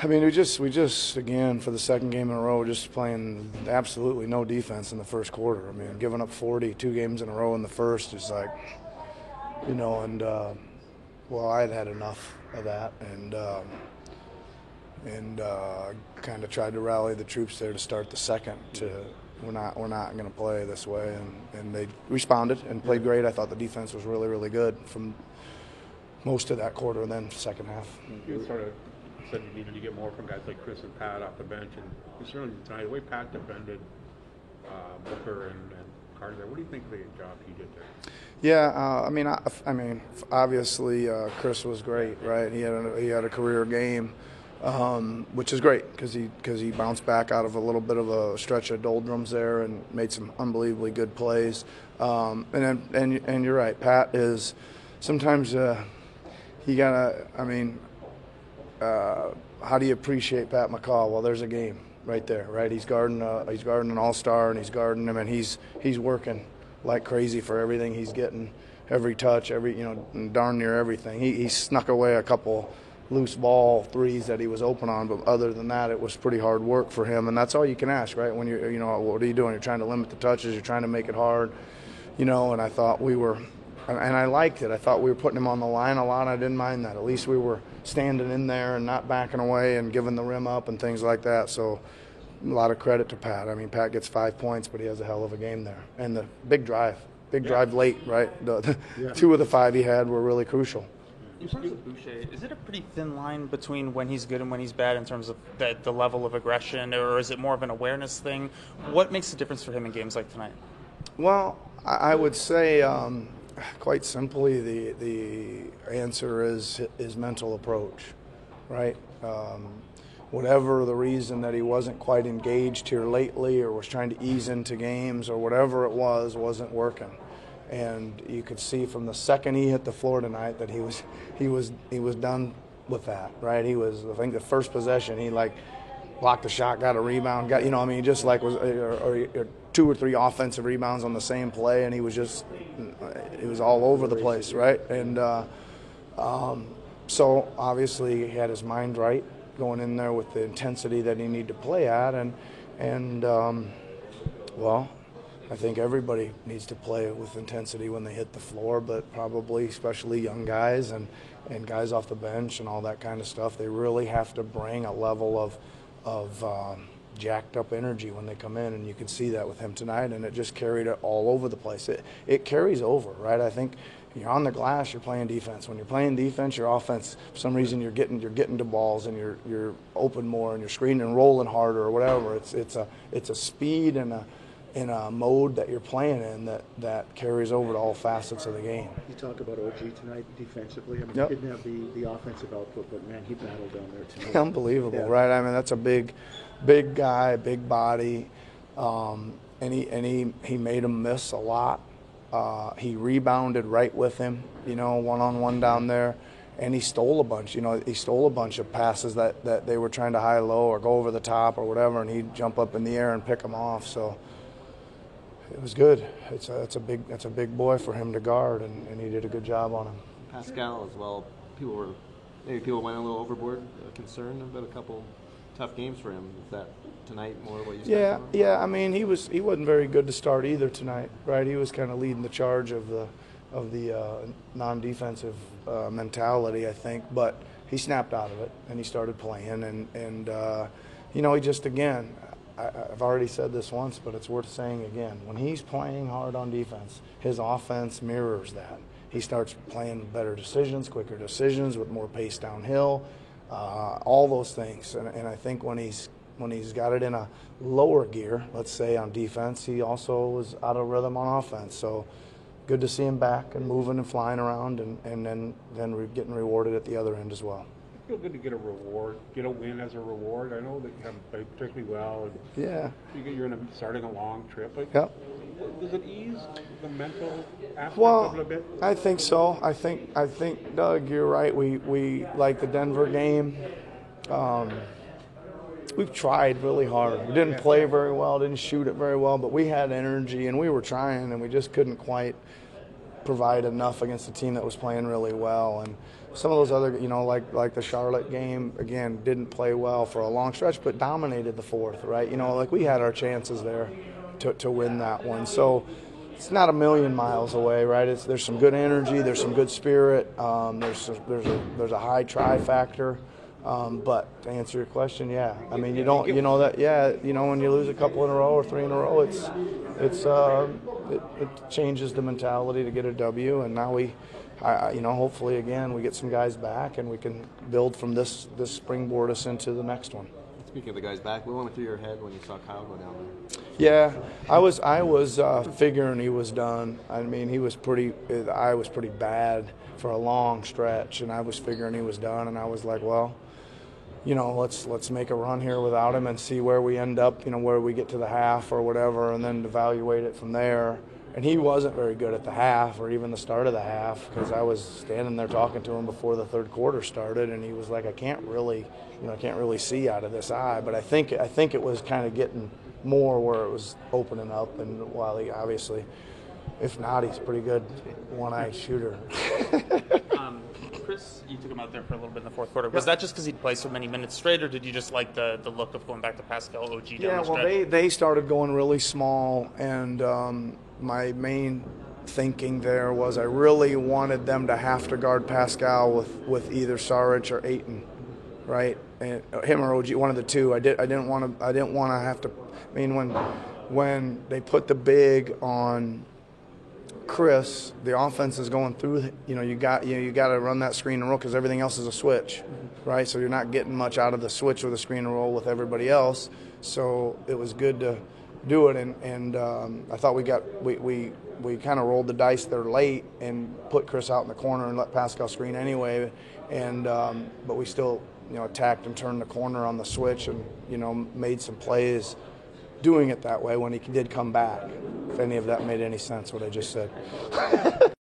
I mean, we just again for the second game in a row, just playing absolutely no defense in the first quarter. I mean, giving up 42 games in a row in the first is like, and well, I'd had enough of that, and kind of tried to rally the troops there to start the second. We're not going to play this way, and they responded and played great. I thought the defense was really, really good from most of that quarter, and then second half. You sort of said you needed to get more from guys like Chris and Pat off the bench, and certainly tonight, the way Pat defended Booker and Carter, what do you think of the job he did there? Yeah, I mean, obviously Chris was great, right? He had a career game, which is great because he bounced back out of a little bit of a stretch of doldrums there and made some unbelievably good plays. And you're right, Pat is sometimes you gotta. I mean, how do you appreciate Pat McCaw? Well, there's a game right there, right? He's guarding an all-star, and he's guarding him, and he's working like crazy for everything he's getting, every touch, darn near everything. He snuck away a couple loose ball threes that he was open on, but other than that, it was pretty hard work for him, and that's all you can ask, right? When what are you doing? You're trying to limit the touches, you're trying to make it hard, and I thought we were. And I liked it. I thought we were putting him on the line a lot. I didn't mind that. At least we were standing in there and not backing away and giving the rim up and things like that. So a lot of credit to Pat. I mean, Pat gets 5 points, but he has a hell of a game there. And the big drive late, right? The 2 of the 5 he had were really crucial. In terms of Boucher, is it a pretty thin line between when he's good and when he's bad in terms of the level of aggression, or is it more of an awareness thing? What makes the difference for him in games like tonight? Well, I would say quite simply the answer is his mental approach, right? Whatever the reason that he wasn't quite engaged here lately or was trying to ease into games or whatever it wasn't working. And you could see from the second he hit the floor tonight that he was done with that, right? I think the first possession he blocked the shot, got a rebound, just like was or 2 or 3 offensive rebounds on the same play, and he was all over the place, right? And so obviously he had his mind right going in there with the intensity that he needed to play at, and well, I think everybody needs to play with intensity when they hit the floor, but probably especially young guys and guys off the bench and all that kind of stuff. They really have to bring a level of jacked up energy when they come in, and you can see that with him tonight, and it just carried it all over the place. It carries over, right? I think you're on the glass, you're playing defense. When you're playing defense, your offense, for some reason you're getting to balls and you're open more and you're screening and rolling harder or whatever. It's a speed and a mode that you're playing in that carries over to all facets of the game. You talk about OG tonight defensively. I mean, Yep. He didn't have the offensive output, but man, he battled down there tonight. Unbelievable, Yeah. right? I mean, that's a big guy, big body, and he made him miss a lot. He rebounded right with him, one-on-one down there, and he stole a bunch. He stole a bunch of passes that they were trying to high-low or go over the top or whatever, and he'd jump up in the air and pick them off. So it was good. It's a big boy for him to guard, and he did a good job on him. Pascal as well. People went a little overboard, concerned about a couple tough games for him. Is that tonight more what you expect? Yeah. I mean, he wasn't very good to start either tonight, right? He was kind of leading the charge of the non-defensive mentality, I think, but he snapped out of it and he started playing, and he just again. I've already said this once, but it's worth saying again. When he's playing hard on defense, his offense mirrors that. He starts playing better decisions, quicker decisions with more pace downhill, all those things. And I think when he's got it in a lower gear, let's say on defense, he also was out of rhythm on offense. So good to see him back and moving and flying around, and then getting rewarded at the other end as well. Feel good to get a reward, get a win as a reward. I know that you haven't played particularly well, and Yeah. you're starting a long trip. But Yep. does it ease the mental aspect Well, of it a bit? I think so. I think Doug, you're right. We like the Denver game. We've tried really hard. We didn't play very well, didn't shoot it very well, but we had energy and we were trying, and we just couldn't quite provide enough against a team that was playing really well. And some of those other, like the Charlotte game, again, didn't play well for a long stretch, but dominated the fourth, right? We had our chances there to win that one. So it's not a million miles away, right? There's some good energy, there's some good spirit, there's a high try factor. But to answer your question, yeah. I mean, when you lose a couple in a row or 3 in a row, it changes the mentality to get a W. And now hopefully again we get some guys back and we can build from this springboard us into the next one. Speaking of the guys back, what went through your head when you saw Kyle go down there? Yeah, I was figuring he was done. I mean, the eye was pretty bad for a long stretch, and I was figuring he was done. And I was like, well, let's make a run here without him and see where we end up, where we get to the half or whatever, and then evaluate it from there. And he wasn't very good at the half or even the start of the half, because I was standing there talking to him before the third quarter started, and he was like, I can't really see out of this eye. But I think it was kind of getting more where it was opening up, and while he obviously, if not, he's a pretty good one-eye shooter. Chris, you took him out there for a little bit in the fourth quarter. Was that just because he'd played so many minutes straight, or did you just like the look of going back to Pascal, OG down the stretch? Yeah, well, they started going really small, and my main thinking there was I really wanted them to have to guard Pascal with either Saric or Ayton, right? And him or OG, one of the two. I didn't want to have to. I mean, when they put the big on Chris, the offense is going through. You got to run that screen and roll because everything else is a switch, right? So you're not getting much out of the switch or the screen and roll with everybody else. So it was good to do it, and I thought we kind of rolled the dice there late and put Chris out in the corner and let Pascal screen anyway, and but we still attacked and turned the corner on the switch and made some plays doing it that way when he did come back. If any of that made any sense, what I just said.